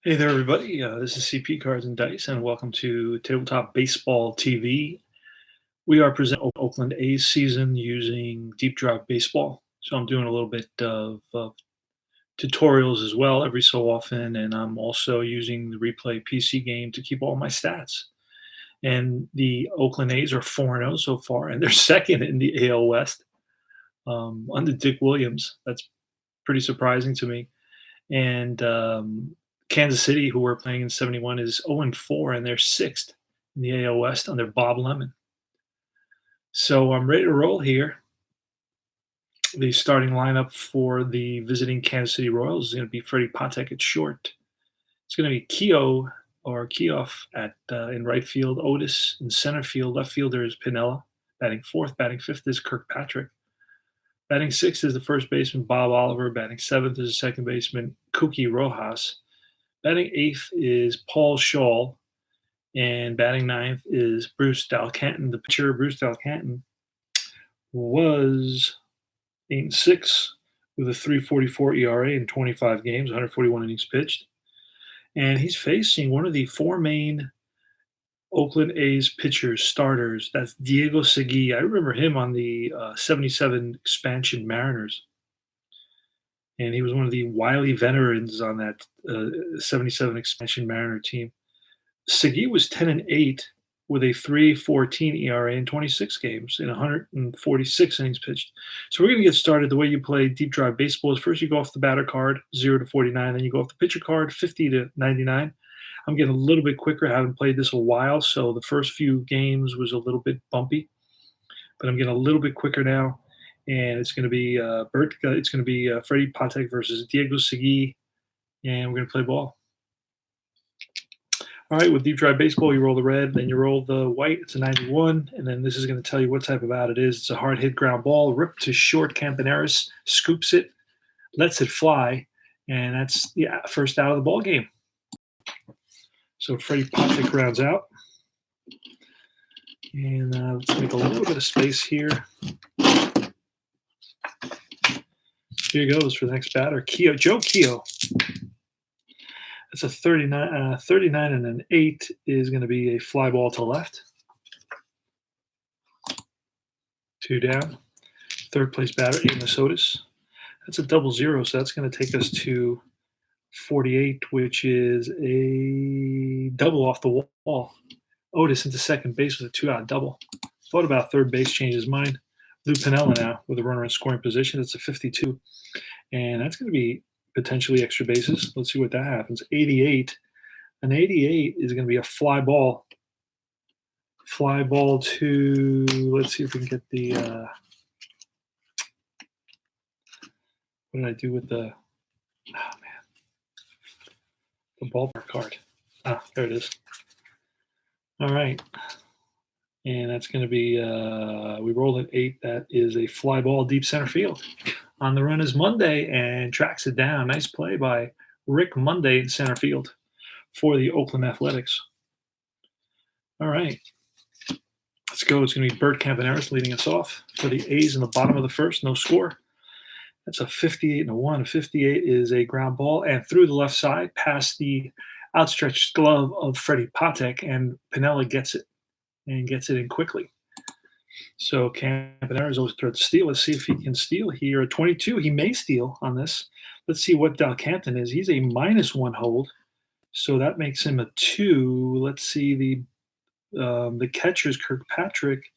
Hey there, everybody. This is CP Cards and Dice, and welcome to Tabletop Baseball TV. We are presenting Oakland A's season using Deep Drive Baseball. So I'm doing a little bit of tutorials as well every so often, and I'm also using the Replay PC game to keep all my stats. And the Oakland A's are 4-0 so far, and they're second in the AL West under Dick Williams. That's pretty surprising to me. And Kansas City, who we're playing in 71, is 0-4, and they're sixth in the AL West under Bob Lemon. So I'm ready to roll here. The starting lineup for the visiting Kansas City Royals is going to be Freddie Patek at short. It's going to be Keoff at in right field, Otis in center field. Left fielder is Pinella. Batting fourth, batting fifth is Kirkpatrick. Batting sixth is the first baseman, Bob Oliver. Batting seventh is the second baseman, Cookie Rojas. Batting eighth is Paul Shaw. And batting ninth is Bruce Dalcanton. The pitcher, Bruce Dalcanton, was 8-6 with a 3.44 ERA in 25 games, 141 innings pitched. And he's facing one of the four main Oakland A's pitchers, starters. That's Diego Segui. I remember him on the 77 expansion Mariners. And he was one of the wily veterans on that 77 expansion Mariner team. Segui was 10-8 with a 3.14 ERA in 26 games in 146 innings pitched. So we're going to get started. The way you play Deep Drive Baseball is first you go off the batter card, 0 to 49, then you go off the pitcher card, 50 to 99. I'm getting a little bit quicker. I haven't played this a while, so the first few games was a little bit bumpy, but I'm getting a little bit quicker now. And it's going to be Freddie Patek versus Diego Segui, and we're going to play ball. All right, with Deep Drive Baseball, you roll the red, then you roll the white. It's a 91, and then this is going to tell you what type of out it is. It's a hard hit ground ball, ripped to short. Campaneris scoops it, lets it fly, and that's the first out of the ball game. So Freddie Patek rounds out. And let's make a little bit of space here. Here goes for the next batter, Joe Keogh. That's a 39 and an 8 is going to be a fly ball to left. 2 down. Third place batter, Amos Otis. That's a 0-0, so that's going to take us to 48, which is a double off the wall. Otis into second base with a 2-out double. Thought about third base, changed his mind. Lou Piniella now with a runner in scoring position. That's a 52. And that's going to be potentially extra bases. Let's see what that happens. 88. An 88 is going to be a fly ball. Fly ball to, let's see if we can get the, what did I do with the, oh man, the ballpark card. Ah, there it is. All right. And that's going to be, we rolled an 8. That is a fly ball deep center field. On the run is Monday and tracks it down. Nice play by Rick Monday in center field for the Oakland Athletics. All right. Let's go. It's going to be Bert Campaneris leading us off for the A's in the bottom of the first. No score. That's a 58 and a 1. A 58 is a ground ball and through the left side past the outstretched glove of Freddie Patek, and Pinella gets it and gets it in quickly. So Campaneris always throws to steal. Let's see if he can steal here. At 22, he may steal on this. Let's see what Dalcanton is. He's a -1 hold, so that makes him a 2. Let's see the catcher's Kirkpatrick.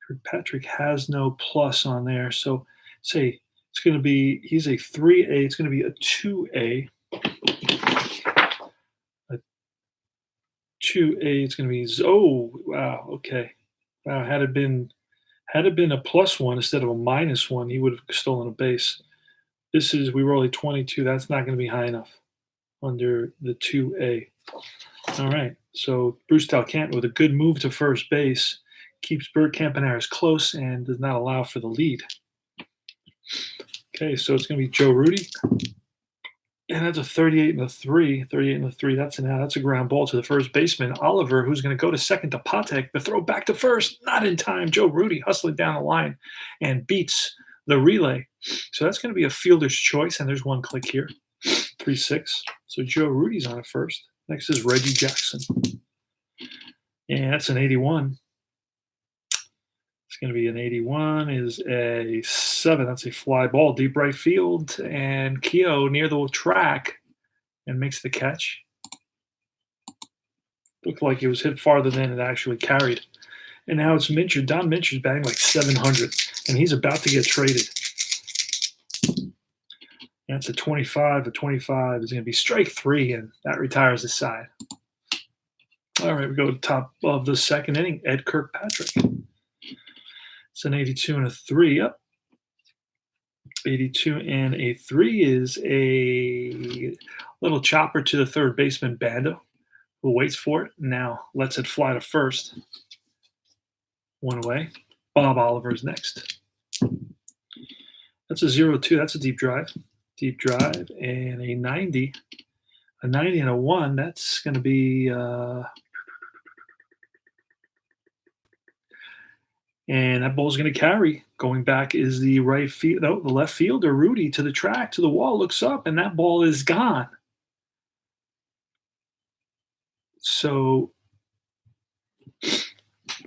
Kirkpatrick has no plus on there, so say it's going to be he's a 3A. It's going to be a 2A. A 2A. It's going to be wow. Okay. Wow, had it been a +1 instead of a -1, he would have stolen a base. We roll a 22. That's not going to be high enough under the 2A. All right. So Bruce Dalcanton with a good move to first base keeps Bert Campaneris close and does not allow for the lead. Okay, so it's going to be Joe Rudi. And that's a 38 and a 3. 38 and a 3. That's a ground ball to the first baseman, Oliver, who's going to go to second to Patek. The throw back to first, not in time. Joe Rudi hustling down the line and beats the relay. So that's going to be a fielder's choice, and there's one click here. 3-6. So Joe Rudy's on at first. Next is Reggie Jackson. And that's an 81. It's going to be an 81 is a 7. That's a fly ball, deep right field. And Keogh near the track and makes the catch. Looked like it was hit farther than it actually carried. And now it's Mincher. Don Mincher's batting like 700, and he's about to get traded. That's a 25. A 25 is going to be strike 3, and that retires the side. All right, we go to the top of the second inning. Ed Kirkpatrick. It's an 82 and a 3. Yep. 82 and a 3 is a little chopper to the third baseman, Bando, who waits for it. Now lets it fly to first. One away. Bob Oliver's next. That's a 0-2. That's a deep drive. Deep drive and a 90. A 90 and a 1. That's going to be and that ball's going to carry. Going back is the right field. No, the left fielder, Rudy, to the track, to the wall, looks up, and that ball is gone. So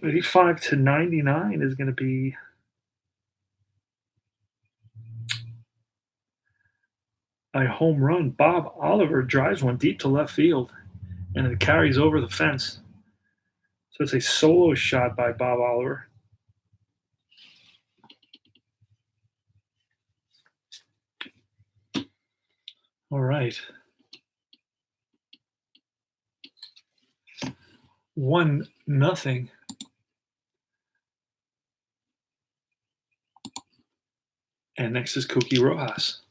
85 to 99 is going to be a home run. Bob Oliver drives one deep to left field, and it carries over the fence. So it's a solo shot by Bob Oliver. All right. 1-0. And next is Cookie Rojas.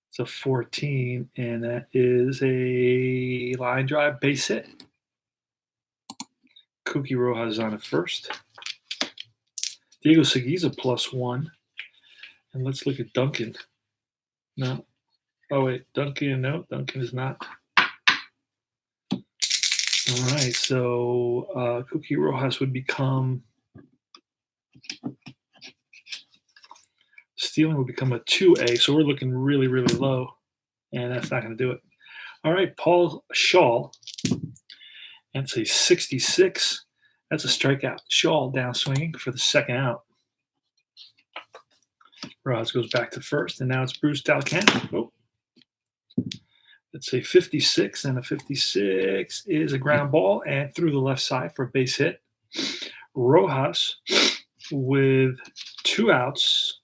It's a 14, and that is a line drive base hit. Cookie Rojas on at first. Diego Seguiza +1. And let's look at Duncan. No. Oh, wait. Duncan, no. Duncan is not. All right. So Cookie Rojas would become Stealing would become a 2A, so we're looking really, really low, and that's not going to do it. All right, Paul Shaw. That's a 66. That's a strikeout. Shaw down swinging for the second out. Roz goes back to first, and now it's Bruce Dalcan. Oh. It's a 56, and a 56 is a ground ball and through the left side for a base hit. Rojas with 2 outs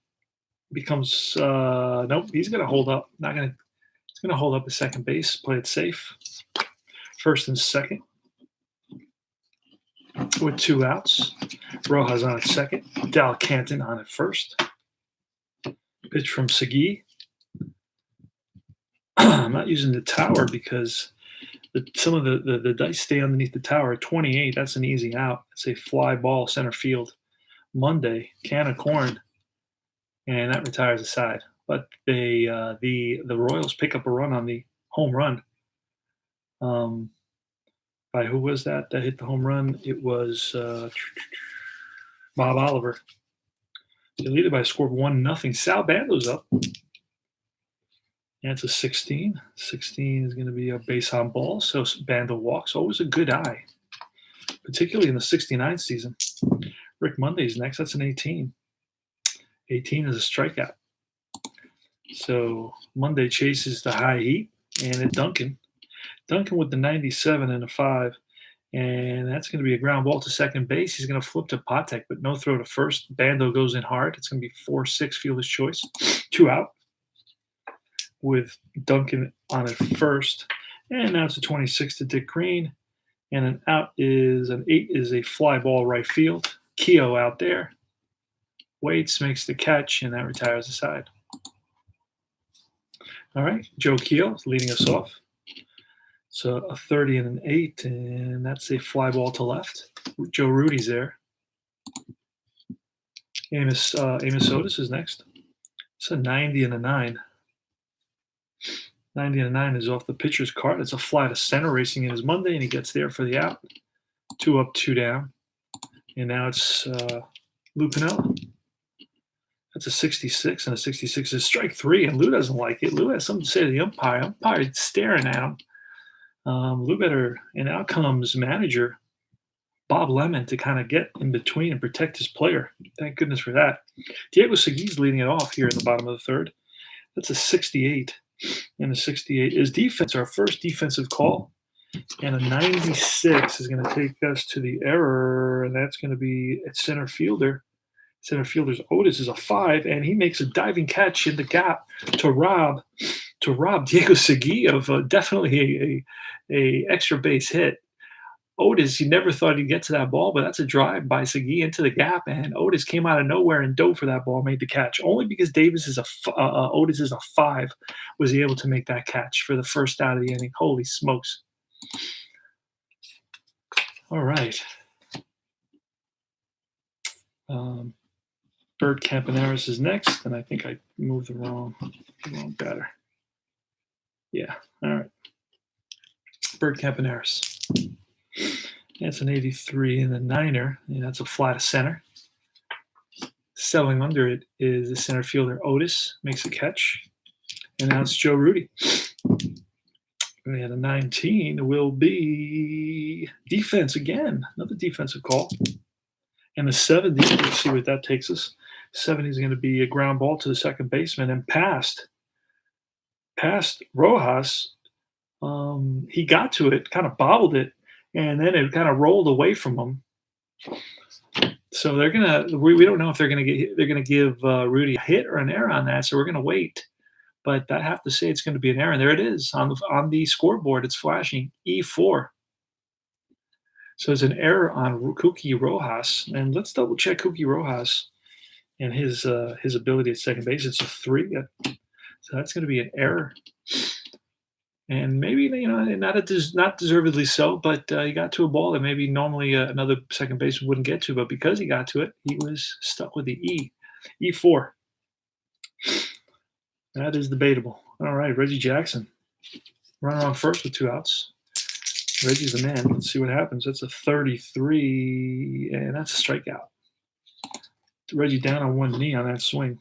becomes nope, he's going to hold up. He's going to hold up at second base, play it safe. First and second with 2 outs. Rojas on at second. Dal Canton on at first. Pitch from Segui. I'm not using the tower because some of the dice stay underneath the tower. 28, that's an easy out. It's a fly ball center field. Monday, can of corn, and that retires the side. But they the Royals pick up a run on the home run. By who was that hit the home run? It was Bob Oliver. They lead it by a score of 1-0. Sal Bando's up. And it's a 16. 16 is going to be a base on ball. So Bando walks. Always a good eye, particularly in the 69 season. Rick Monday's next. That's an 18. 18 is a strikeout. So Monday chases the high heat. And at Duncan with the 97 and a 5. And that's going to be a ground ball to second base. He's going to flip to Patek, but no throw to first. Bando goes in hard. It's going to be 4-6, fielder's choice. 2 out with Duncan on at first. And now it's a 26 to Dick Green. And an out is an 8 is a fly ball right field. Keogh out there. Waits, makes the catch, and that retires the side. All right, Joe Keogh is leading us off. So a 30 and an 8, and that's a fly ball to left. Joe Rudy's there. Amos Otis is next. It's a 90 and a 9. 90 and a 9 is off the pitcher's cart. It's a fly to center racing in his Monday, and he gets there for the out. 2 up, 2 down. And now it's Lou Piniella. That's a 66, and a 66 is strike three, and Lou doesn't like it. Lou has something to say to the umpire. Umpire staring at him. Lou better, and out comes manager Bob Lemon to kind of get in between and protect his player. Thank goodness for that. Diego Segui's leading it off here in the bottom of the third. That's a 68, and a 68 is defense, our first defensive call. And a 96 is going to take us to the error, and that's going to be at center fielder. Center fielder's Otis is a 5, and he makes a diving catch in the gap to rob Diego Segui of definitely a extra base hit. Otis, he never thought he'd get to that ball, but that's a drive by Segui into the gap, and Otis came out of nowhere and dove for that ball, made the catch. Only because Otis is a 5 was he able to make that catch for the first out of the inning. Holy smokes. All right. Bert Campaneris is next, and I think I moved the wrong batter. Yeah, all right. Bert Campaneris. That's an 83 in the niner, and that's a flat of center. Settling under it is the center fielder Otis, makes a catch. And now it's Joe Rudi. And a 19 will be defense again, another defensive call. And the 70, let's see what that takes us. 70 is going to be a ground ball to the second baseman and past Rojas. He got to it, kind of bobbled it, and then it kind of rolled away from him. So they're gonna. We don't know if they're gonna give Rudi a hit or an error on that. So we're gonna wait. But I have to say it's going to be an error. And there it is on the scoreboard. It's flashing E4. So it's an error on Kuki Rojas, and let's double check Kuki Rojas and his ability at second base. It's a 3, so that's going to be an error. And maybe not deservedly so, but he got to a ball that maybe normally another second baseman wouldn't get to, but because he got to it, he was stuck with the E4. That is debatable. All right, Reggie Jackson, runner on first with 2 outs. Reggie's the man. Let's see what happens. That's a 33, and that's a strikeout. Reggie down on one knee on that swing.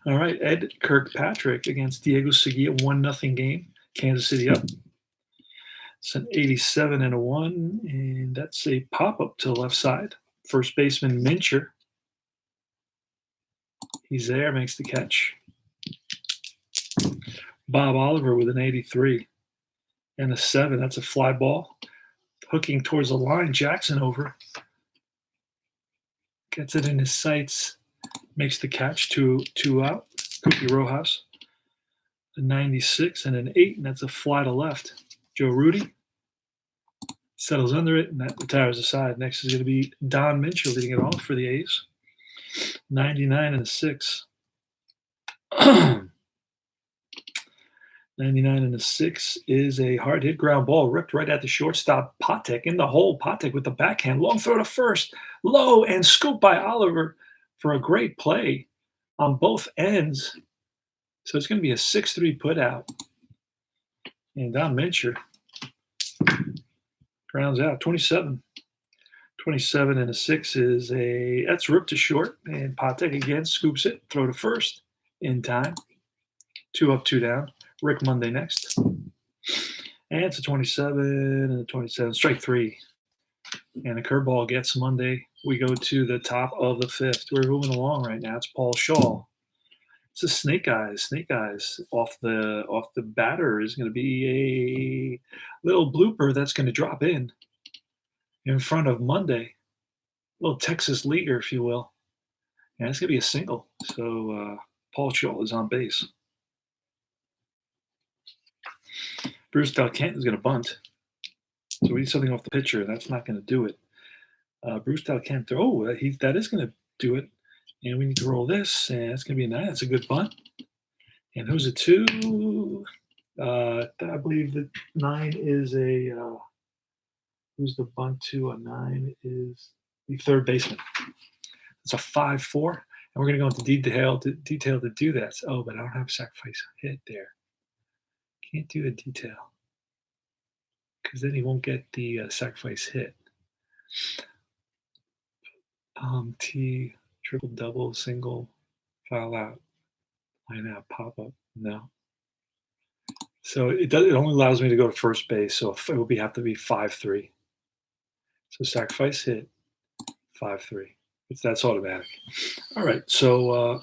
All right, Ed Kirkpatrick against Diego Segui, a 1-0 game. Kansas City up. It's an 87 and a 1, and that's a pop-up to the left side. First baseman Mincher. He's there, makes the catch. Bob Oliver with an 83 and a 7. That's a fly ball. Hooking towards the line. Jackson over. Gets it in his sights. Makes the catch. Two out. Kuki Rojas. A 96 and an 8, and that's a fly to left. Joe Rudi settles under it, and that retires aside. Next is going to be Don Mincher leading it off for the A's. 99 and a 6. 99 and a 6 is a hard hit ground ball ripped right at the shortstop. Patek in the hole. Patek with the backhand. Long throw to first. Low and scoop by Oliver for a great play on both ends. So it's going to be a 6-3 put out. And Don Mincher grounds out. 27. 27 and a 6 is that's ripped to short. And Patek again scoops it. Throw to first in time. 2 up, 2 down. Rick Monday next. And it's a 27 and a 27. Strike 3. And a curveball gets Monday. We go to the top of the 5th. We're moving along right now. It's Paul Shaw. It's a snake eyes. Snake eyes off the batter is going to be a little blooper that's going to drop in front of Monday. A little Texas leaguer, if you will. And it's going to be a single. So Paul Shaw is on base. Bruce Del Canton is going to bunt. So we need something off the pitcher. That's not going to do it. Bruce Del Canton, that is going to do it. And we need to roll this, and it's going to be a 9. That's a good bunt. And who's a 2? I believe that 9 is who's the bunt to? A 9 is the third baseman. It's a 5-4. And we're going to go into detail to do that. Oh, but I don't have a sacrifice hit there. Can't do the detail because then he won't get the sacrifice hit. triple, double, single, file out, line out, pop up. No. So it only allows me to go to first base. So it will have to be 5-3. So sacrifice hit 5-3. That's automatic. All right. So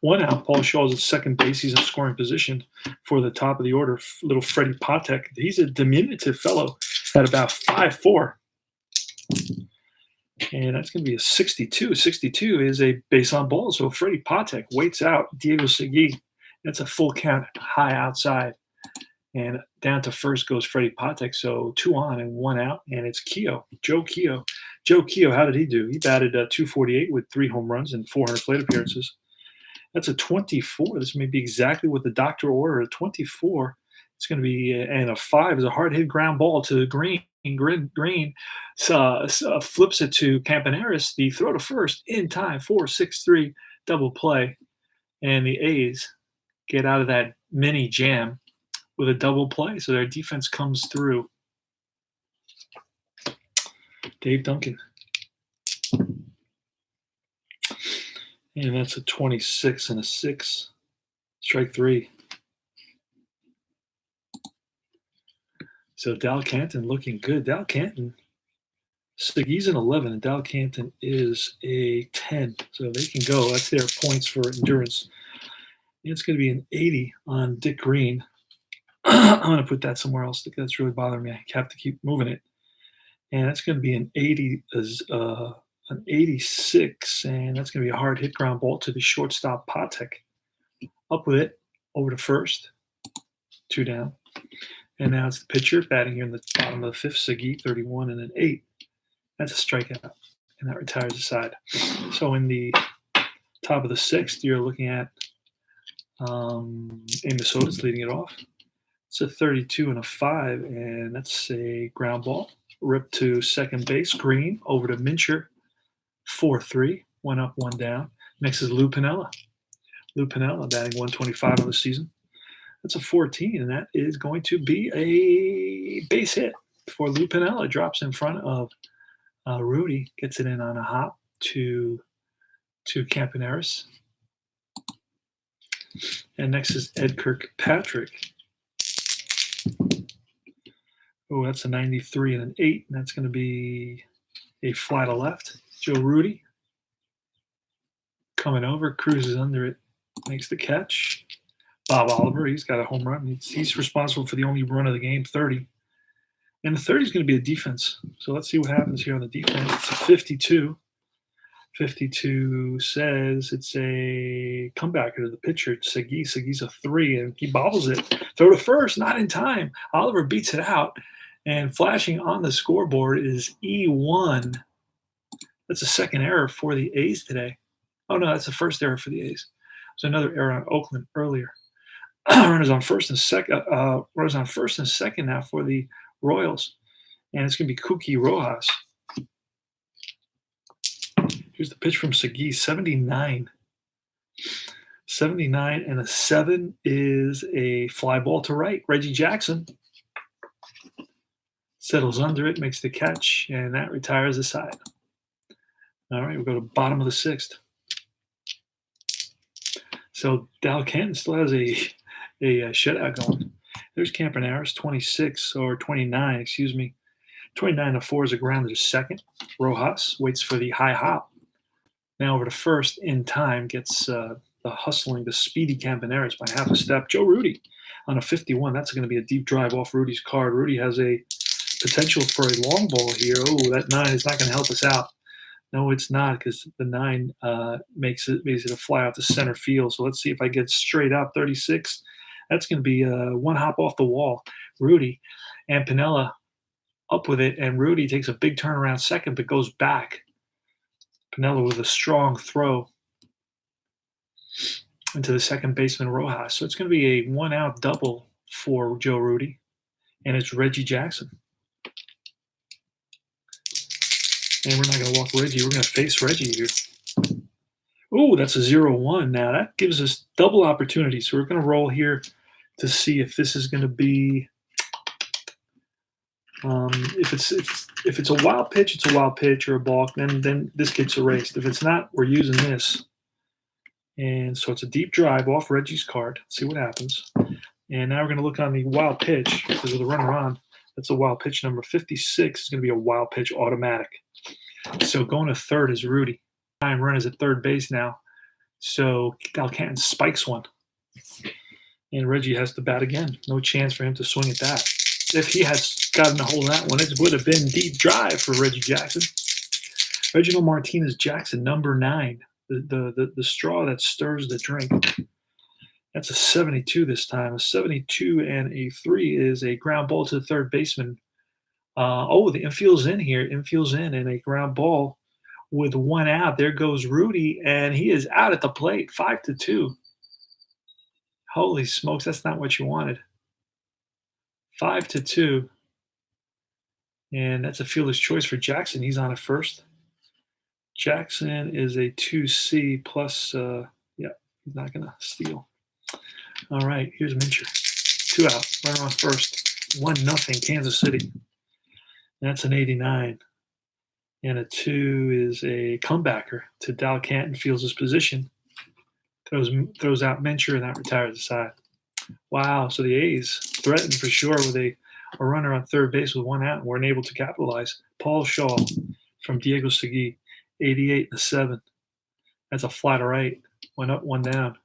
1 out. Paul Shaw's at second base. He's in scoring position for the top of the order. Little Freddie Patek. He's a diminutive fellow at about 5'4". And that's going to be a 62. 62 is a base on ball. So Freddie Patek waits out Diego Segui. That's a full count, high outside. And down to first goes Freddie Patek. So 2 on and 1 out. And it's Keogh, Joe Keogh. Joe Keogh, how did he do? He batted 248 with 3 home runs and 400 plate appearances. That's a 24. This may be exactly what the doctor ordered. A 24. It's going to be, and a 5 is a hard hit ground ball to Green. Green flips it to Campaneris. The throw to first in time, 4-6-3 double play. And the A's get out of that mini jam with a double play. So their defense comes through. Dave Duncan. And that's a 26 and a 6. Strike 3. So Dal Canton looking good. Dal Canton, Segui's an 11, and Dal Canton is a 10. So they can go. That's their points for endurance. And it's going to be an 80 on Dick Green. I'm going to put that somewhere else. That's really bothering me. I have to keep moving it. And that's going to be an 80, an 86, and that's going to be a hard hit ground ball to the shortstop Patek. Up with it, over to first, 2 down. And now it's the pitcher batting here in the bottom of the 5th, Segui, 31 and an 8. That's a strikeout, and that retires the side. So in the top of the 6th, you're looking at Amos Otis leading it off. It's a 32 and a 5, and that's a ground ball. Ripped to second base, Green, over to Mincher, 4-3, 1 up, 1 down. Next is Lou Piniella. Lou Piniella batting 125 on the season. That's a 14, and that is going to be a base hit for Lou Piniella. Drops in front of Rudy, gets it in on a hop to Campaneris. And next is Ed Kirkpatrick. Oh, that's a 93 and an 8, and that's going to be a fly to left. Joe Rudy coming over, cruises under it, makes the catch. Bob Oliver, he's got a home run. He's responsible for the only run of the game, 30. And the 30 is going to be a defense. So let's see what happens here on the defense. It's a 52. 52 says it's a comebacker to the pitcher, Segui. Segui's a 3, and he bobbles it. Throw to first, not in time. Oliver beats it out. And flashing on the scoreboard is E1. That's a second error for the A's today. Oh, no, that's the first error for the A's. There's another error on Oakland earlier. Runners on first and second. Runners on first and second now for the Royals, and it's going to be Kuki Rojas. Here's the pitch from Segui, 79. 79 and a 7 is a fly ball to right. Reggie Jackson settles under it, makes the catch, and that retires the side. All right, we'll go to bottom of the 6th. So Dal Canton still has a shutout going. There's Campaneris, 26 or 29, excuse me. 29 to 4 is a grounder to second. Rojas waits for the high hop. Now over to first in time, gets the speedy Campaneris by half a step. Joe Rudy on a 51. That's going to be a deep drive off Rudy's card. Rudy has a potential for a long ball here. Oh, that 9 is not going to help us out. No, it's not, because the 9 makes it a fly out to center field. So let's see if I get straight up. 36. That's going to be 1 hop off the wall. Rudy and Piniella up with it, and Rudy takes a big turn around second, but goes back. Piniella with a strong throw into the second baseman Rojas. So it's going to be a 1-out double for Joe Rudy, and it's Reggie Jackson. And we're not going to walk Reggie. We're going to face Reggie here. Oh, that's a 0-1. Now that gives us double opportunity. So we're going to roll here to see if this is going to be If it's a wild pitch, it's a wild pitch or a balk. Then this gets erased. If it's not, we're using this. And so it's a deep drive off Reggie's card. See what happens. And now we're going to look on the wild pitch because with the runner on. That's a wild pitch number 56. Is going to be a wild pitch automatic. So going to third is Rudy. Time run is at third base now. So Cal Canton spikes one. And Reggie has to bat again. No chance for him to swing at that. If he had gotten a hold of that one, it would have been deep drive for Reggie Jackson. Reginald Martinez Jackson, number 9. The straw that stirs the drink. That's a 72 this time. A 72 and a 3 is a ground ball to the third baseman. The infield's in here. Infield's in and a ground ball with one out. There goes Rudy, and he is out at the plate. 5-2. Holy smokes, that's not what you wanted. 5-2. And that's a fielder's choice for Jackson. He's on at first. Jackson is a 2C plus, he's not going to steal. All right, here's Mincher. 2 out, runner on first. 1-0, Kansas City. That's an 89. And a 2 is a comebacker to Dal Canton, fields his position. Throws out Mincher, and that retires the side. Wow, so the A's threatened for sure with a runner on third base with 1 out and weren't able to capitalize. Paul Shaw from Diego Segui, 88 and a 7. That's a fly to right. 1 up, 1 down.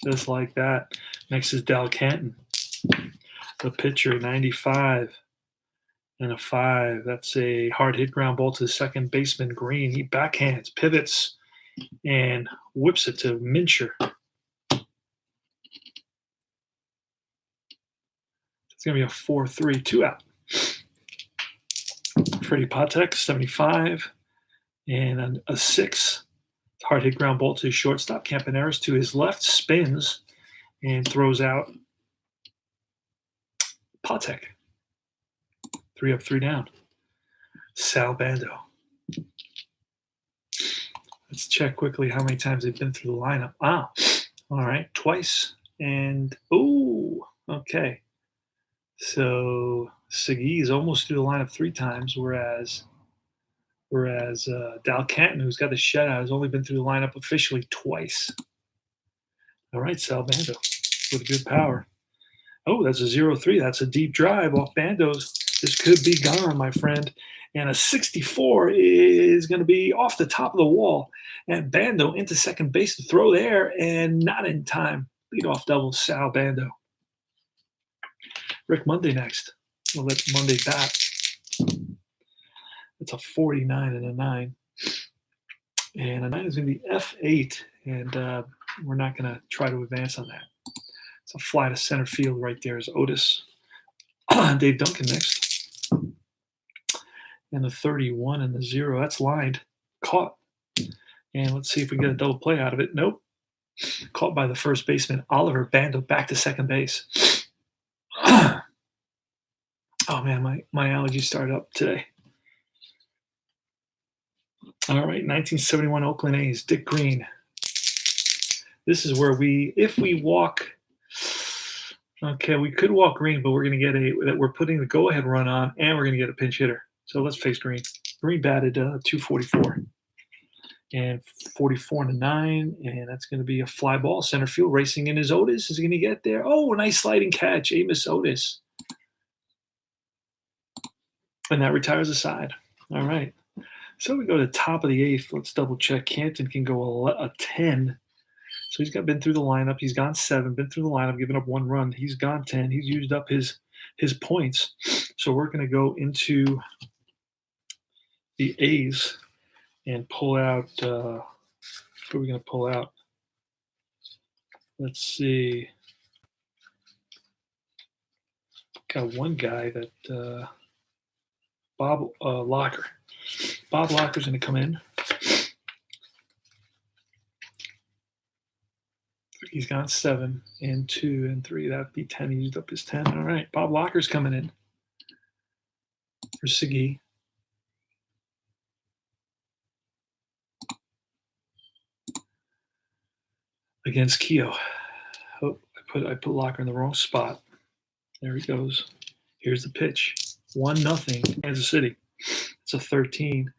Just like that. Next is Dal Canton. The pitcher, 95 and a 5. That's a hard hit ground ball to the second baseman, Green. He backhands, pivots, and whips it to Mincher. It's going to be a 4-3, 2 out. Freddie Patek, 75, and a 6. Hard hit ground ball to his shortstop. Campaneris to his left, spins, and throws out Patek. 3 up, 3 down. Sal Bando. Let's check quickly how many times they've been through the lineup. All right, twice. And, okay. So Segui is almost through the lineup 3 times, whereas Dal Canton, who's got the shutout, has only been through the lineup officially twice. All right, Sal Bando with good power. Oh, that's a 0-3. That's a deep drive off Bando's. This could be gone, my friend. And a 64 is going to be off the top of the wall. And Bando into second base to throw there, and not in time. Leadoff double, Sal Bando. Rick Monday next. We'll let Monday bat. It's a 49 and a 9. And a 9 is going to be F8, and we're not going to try to advance on that. It's a fly to center field right there is Otis. Dave Duncan next. And the 31 and the 0. That's lined. Caught. And let's see if we get a double play out of it. Nope. Caught by the first baseman, Oliver Bando, back to second base. Oh, man, my allergies started up today. All right, 1971 Oakland A's, Dick Green. This is where if we walk, okay, we could walk Green, but we're going to get we're putting the go-ahead run on, and we're going to get a pinch hitter. So let's face Green. Green batted 244 and 44 and a 9, and that's going to be a fly ball center field. Racing in his Otis is going to get there. Oh, a nice sliding catch, Amos Otis. And that retires the side. All right. So we go to the top of the 8th. Let's double check. Canton can go a 10. So he's been through the lineup. He's gone 7, been through the lineup, given up 1 run. He's gone 10. He's used up his points. So we're going to go into the A's and pull out who are we going to pull out? Let's see. Got one guy that Bob Locker. Bob Locker's going to come in. He's gone 7 and 2 and 3. That'd be 10. He used up his 10. All right. Bob Locker's coming in for Segui. Against Keogh. Oh, I put Locker in the wrong spot. There he goes. Here's the pitch. 1-0 Kansas City. It's a 13,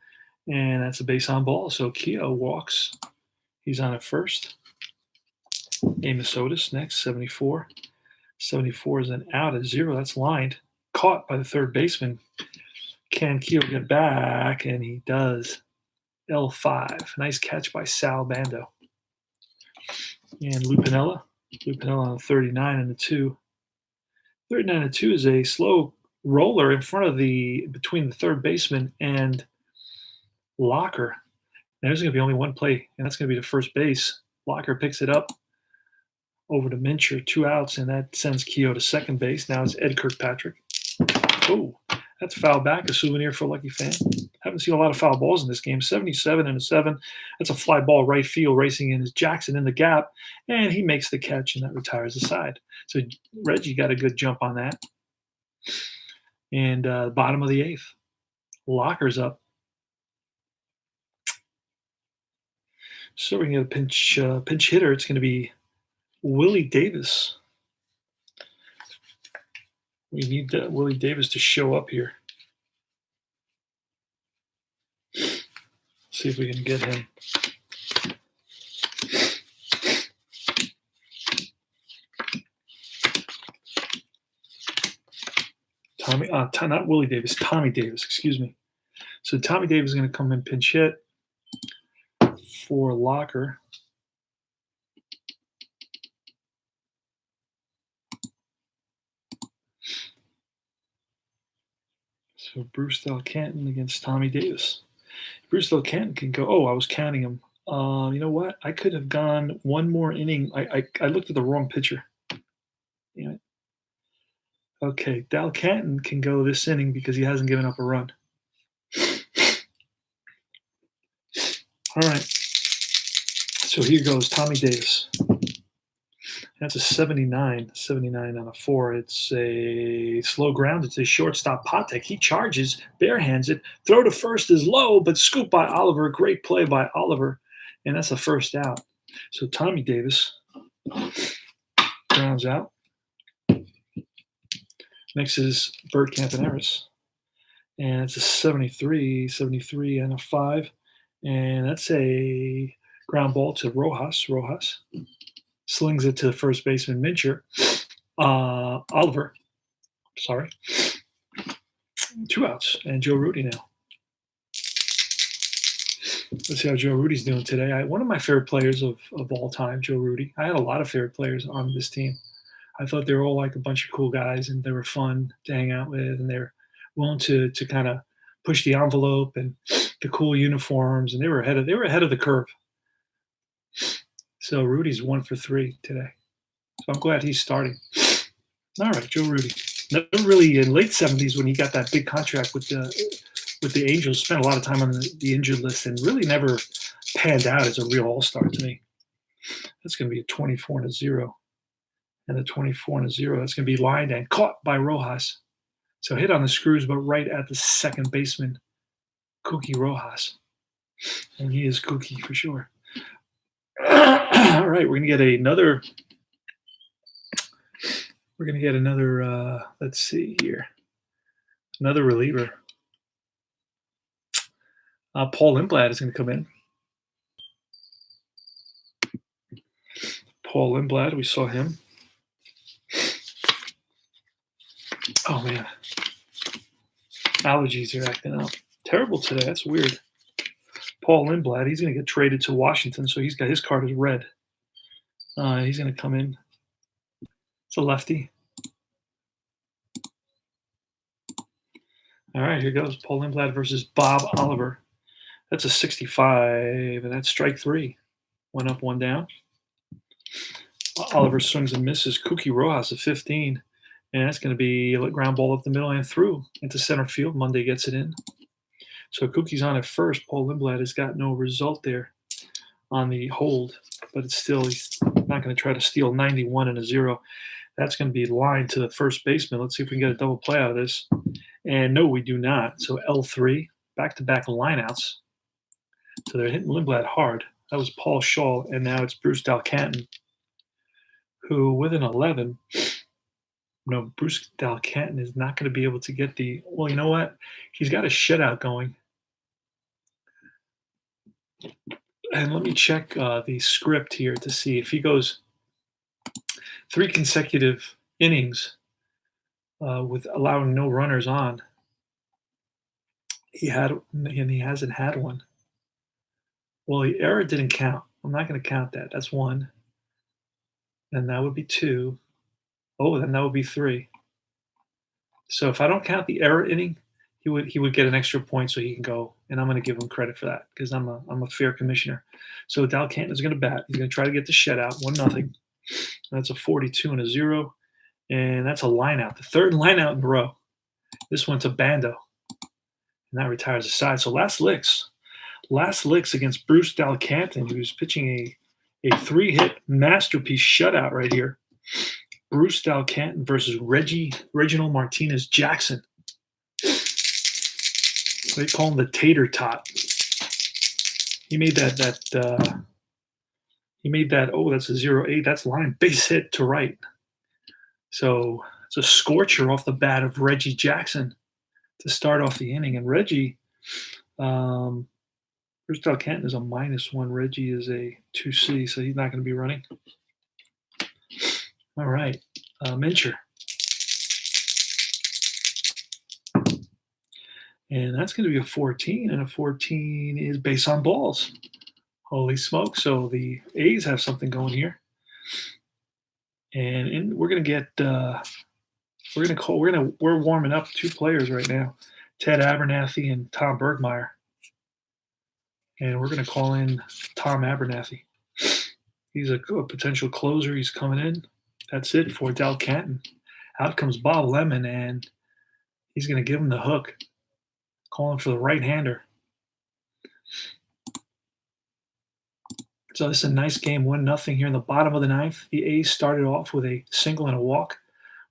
and that's a base on ball. So Keogh walks. He's on at first. Amos Otis next, 74. 74 is an out at 0. That's lined. Caught by the third baseman. Can Keogh get back? And he does. L5. Nice catch by Sal Bando. And Lupinella. Lupinella on 39 and a 2. 39 and 2 is a slow roller in front of between the third baseman and Locker. Now, there's going to be only one play, and that's going to be to first base. Locker picks it up over to Mincher, 2 outs, and that sends Keogh to second base. Now it's Ed Kirkpatrick. Oh, that's foul back, a souvenir for a lucky fan. Haven't seen a lot of foul balls in this game. 77 and a 7. That's a fly ball right field. Racing in is Jackson in the gap, and he makes the catch, and that retires the side. So Reggie got a good jump on that. And bottom of the 8th. Locker's up. So we're going to get a pinch hitter. It's going to be Willie Davis. We need Willie Davis to show up here. See if we can get him. Not Willie Davis, Tommy Davis, excuse me. So Tommy Davis is going to come in pinch hit for Locker. So Bruce Del Canton against Tommy Davis. Bruce Del Canton can go. Oh, I was counting him. You know what? I could have gone one more inning. I looked at the wrong pitcher. Damn it. Okay, Del Canton can go this inning because he hasn't given up a run. All right. So here goes Tommy Davis. That's a 79 on a 4. It's a slow ground. It's a shortstop Patek. He charges, barehands it. Throw to first is low, but scoop by Oliver. Great play by Oliver. And that's a first out. So Tommy Davis grounds out. Next is Bert Campaneris. And it's a 73 and a 5. And that's a ground ball to Rojas. Rojas slings it to the first baseman, Mincher. Oliver. Sorry. 2 outs. And Joe Rudy now. Let's see how Joe Rudy's doing today. One of my favorite players of all time, Joe Rudy. I had a lot of favorite players on this team. I thought they were all like a bunch of cool guys, and they were fun to hang out with, and they're willing to kind of push the envelope and the cool uniforms, and they were ahead of the curve. So Rudy's 1 for 3 today. So I'm glad he's starting. All right, Joe Rudy. Never really in late 70s when he got that big contract with the Angels, spent a lot of time on the injured list and really never panned out as a real all-star to me. That's going to be a 24 and a 0. And the 24 and a 0, that's going to be lined and caught by Rojas. So hit on the screws, but right at the second baseman, Kooky Rojas. And he is kooky for sure. All right, we're going to get another. Let's see here. Another reliever. Paul Lindblad is going to come in. Paul Lindblad, we saw him. Oh, man. Allergies are acting up. Terrible today. That's weird. Paul Lindblad, he's going to get traded to Washington, so he's got his card is red. He's going to come in. It's a lefty. All right, here goes. Paul Lindblad versus Bob Oliver. That's a 65, and that's strike 3. 1 up, 1 down. Oliver swings and misses. Kooky Rojas, a 15. And that's going to be a ground ball up the middle and through into center field. Monday gets it in. So Kookie's on at first. Paul Lindblad has got no result there on the hold, but it's still, he's not going to try to steal 91 and a 0. That's going to be lined to the first baseman. Let's see if we can get a double play out of this. And no, we do not. So L3, back-to-back lineouts. So they're hitting Lindblad hard. That was Paul Shaw, and now it's Bruce Del Canton, who with an 11 No, Bruce Dalcanton is not going to be able to get the. Well, you know what? He's got a shutout going. And let me check the script here to see if he goes three consecutive innings with allowing no runners on. He hasn't had one. Well, the error didn't count. I'm not going to count that. That's one. Then that would be two. Oh, then that would be three. So if I don't count the error inning, he would get an extra point so he can go, and I'm going to give him credit for that because I'm a fair commissioner. So Dal Canton is going to bat. He's going to try to get the shutout, 1-0. That's a 42 and a 0, and that's a line out, the third line out in a row. This one to Bando, and that retires the side. So last licks against Bruce Dal Canton, who's pitching a three-hit masterpiece shutout right here. Bruce Dal Canton versus Reginald Martinez Jackson. They call him the Tater Tot. He made that. He made that. Oh, that's a 0-8. That's line base hit to right. So it's a scorcher off the bat of Reggie Jackson to start off the inning. And Reggie, Bruce Dal Canton is a -1. Reggie is a 2C, so he's not going to be running. All right, Mincher. And that's going to be a 14, and a 14 is base on balls. Holy smoke! So the A's have something going here, and we're going to get we're warming up two players right now, Ted Abernathy and Tom Bergmeyer, and we're going to call in Tom Abernathy. He's a potential closer. He's coming in. That's it for Dal Canton. Out comes Bob Lemon, and he's going to give him the hook, calling for the right-hander. So this is a nice game, 1-0 here in the bottom of the ninth. The A's started off with a single and a walk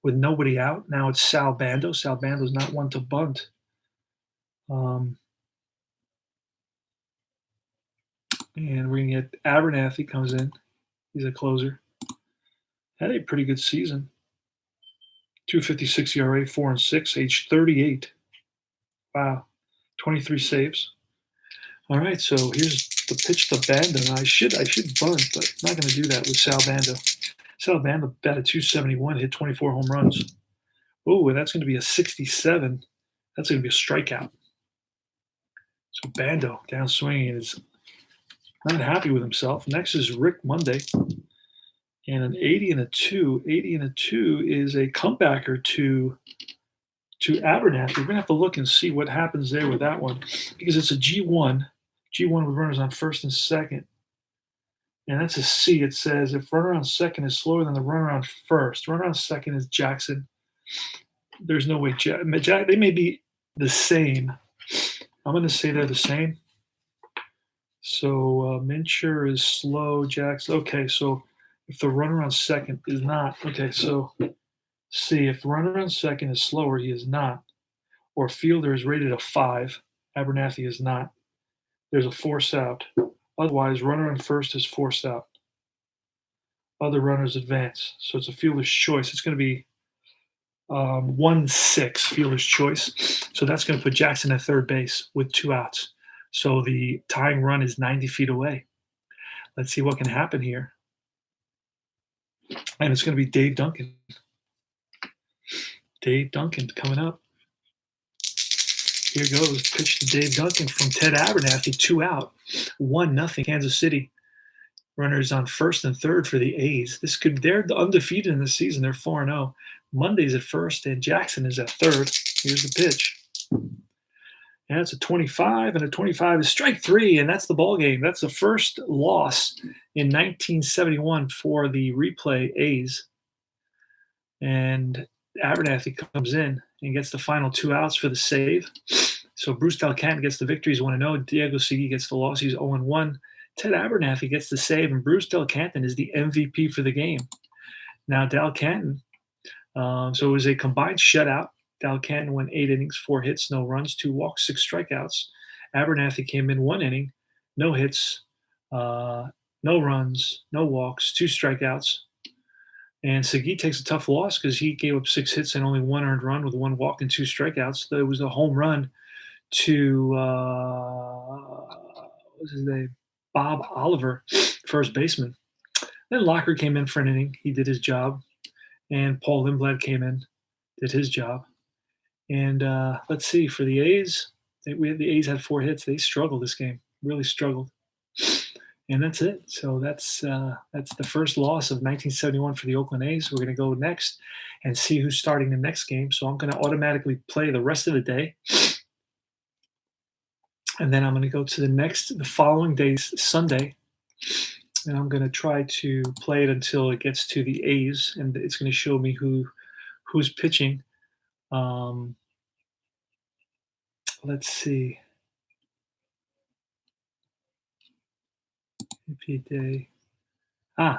with nobody out. Now it's Sal Bando. Sal Bando's not one to bunt. And we're going to get Abernathy comes in. He's a closer. Had a pretty good season. 2.56 ERA, 4-6, age 38. Wow, 23 saves. All right, so here's the pitch to Bando. I should bunt, but I'm not going to do that with Sal Bando. Sal Bando batted 271, hit 24 home runs. Oh, and that's going to be a 67. That's going to be a strikeout. So Bando down swinging is not happy with himself. Next is Rick Monday. And an 80 and a 2. 80 and a 2 is a comebacker to Abernathy. We're going to have to look and see what happens there with that one because it's a G1. G1 with runners on first and second. And that's a C. It says if runner on second is slower than the runner on first, runner on second is Jackson. There's no way. They may be the same. I'm going to say they're the same. So Mincher is slow. Jackson. Okay, so if the runner on second is not. Okay, so C. If the runner on second is slower, he is not. Or fielder is rated a 5. Abernathy is not. There's a force out. Otherwise, runner on first is forced out. Other runners advance. So it's a fielder's choice. It's going to be 1-6 fielder's choice. So that's going to put Jackson at third base with 2 outs. So the tying run is 90 feet away. Let's see what can happen here. And it's going to be Dave Duncan. Dave Duncan coming up. Here goes. Pitch to Dave Duncan from Ted Abernathy. 2 out. 1-0 Kansas City. Runners on first and third for the A's. They're undefeated in the season. They're 4-0. Monday's at first, and Jackson is at third. Here's the pitch. And it's a 25, and a 25 is strike 3, and that's the ball game. That's the first loss in 1971 for the replay A's. And Abernathy comes in and gets the final 2 outs for the save. So Bruce Dal Canton gets the victory. He's 1-0. Diego Segui gets the loss. He's 0-1. Ted Abernathy gets the save, and Bruce Dal Canton is the MVP for the game. Now, Dal Canton, so it was a combined shutout. Dal Canton went 8 innings, 4 hits, no runs, 2 walks, 6 strikeouts. Abernathy came in 1 inning, no hits, no runs, no walks, 2 strikeouts. And Segui takes a tough loss because he gave up 6 hits and only one earned run with one walk and two strikeouts. There was a home run to what's his name, Bob Oliver, first baseman. Then Locker came in for an inning. He did his job, and Paul Lindblad came in, did his job. And let's see, for the A's, the A's had 4 hits. They struggled this game, really struggled. And that's it. So that's the first loss of 1971 for the Oakland A's. We're going to go next and see who's starting the next game. So I'm going to automatically play the rest of the day, and then I'm going to go to the following day's Sunday, and I'm going to try to play it until it gets to the A's, and it's going to show me who's pitching. Um, let's see. Repeat day.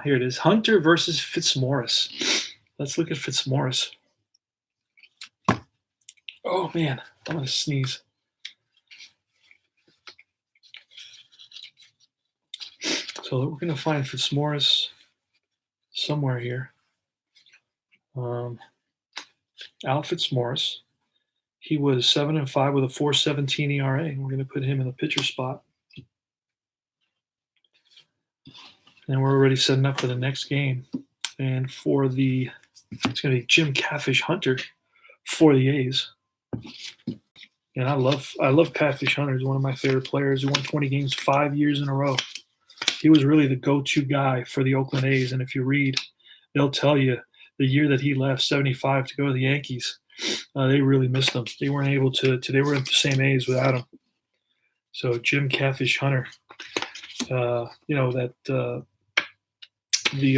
Here it is. Hunter versus Fitzmaurice. Let's look at Fitzmaurice. Oh man, I'm gonna sneeze. So we're gonna find Fitzmaurice somewhere here. Al Fitzmaurice. He was 7-5 with a 4.17 ERA. We're gonna put him in the pitcher spot. And we're already setting up for the next game. And it's going to be Jim Catfish Hunter for the A's. And I love Catfish Hunter. He's one of my favorite players. He won 20 games 5 years in a row. He was really the go-to guy for the Oakland A's. And if you read, they'll tell you the year that he left, 75, to go to the Yankees, they really missed him. They weren't able to they were in the same A's without him. So Jim Catfish Hunter, the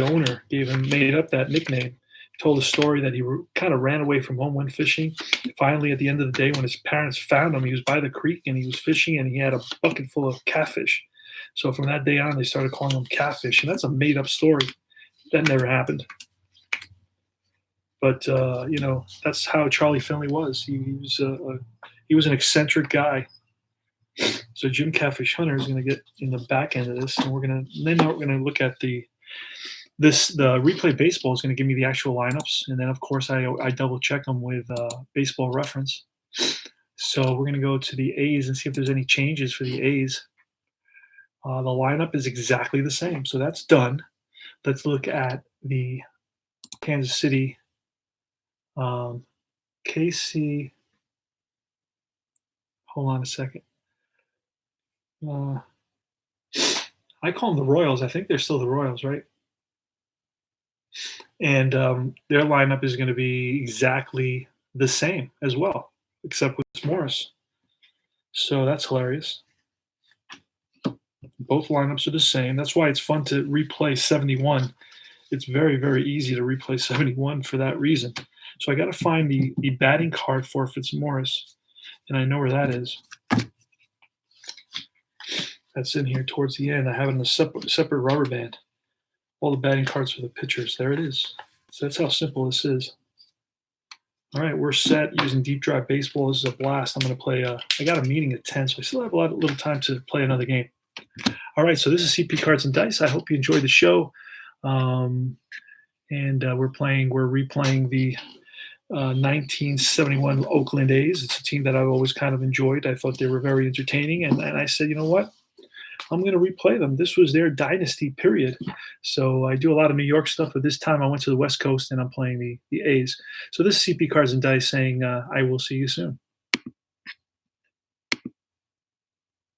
owner made up that nickname. Told a story that he kind of ran away from home, went fishing. Finally, at the end of the day, when his parents found him, he was by the creek and he was fishing, and he had a bucket full of catfish. So from that day on, they started calling him Catfish, and that's a made-up story. That never happened. But that's how Charlie Finley was. He was an eccentric guy. So Jim Catfish Hunter is going to get in the back end of this, and we're going to look at the replay baseball is going to give me the actual lineups, and then of course I double check them with Baseball Reference. So we're going to go to the A's and see if there's any changes for the A's. The lineup is exactly the same, so that's done. Let's look at the Kansas City KC. Hold on a second. I call them the Royals. I think they're still the Royals, right? And their lineup is going to be exactly the same as well, except with Morris. So that's hilarious. Both lineups are the same. That's why it's fun to replay 71. It's very, very easy to replay 71 for that reason. So I got to find the batting card for Fitzmaurice, and I know where that is. That's in here towards the end. I have it in a separate rubber band. All the batting cards for the pitchers. There it is. So that's how simple this is. All right, we're set using Deep Drive Baseball. This is a blast. I'm going to play. I got a meeting at 10, so I still have a little time to play another game. All right, so this is CP Cards and Dice. I hope you enjoyed the show. And we're replaying the 1971 Oakland A's. It's a team that I've always kind of enjoyed. I thought they were very entertaining, and I said, you know what? I'm going to replay them. This was their dynasty period. So I do a lot of New York stuff, but this time I went to the West Coast and I'm playing the A's. So this is CP Cards and Dice saying I will see you soon.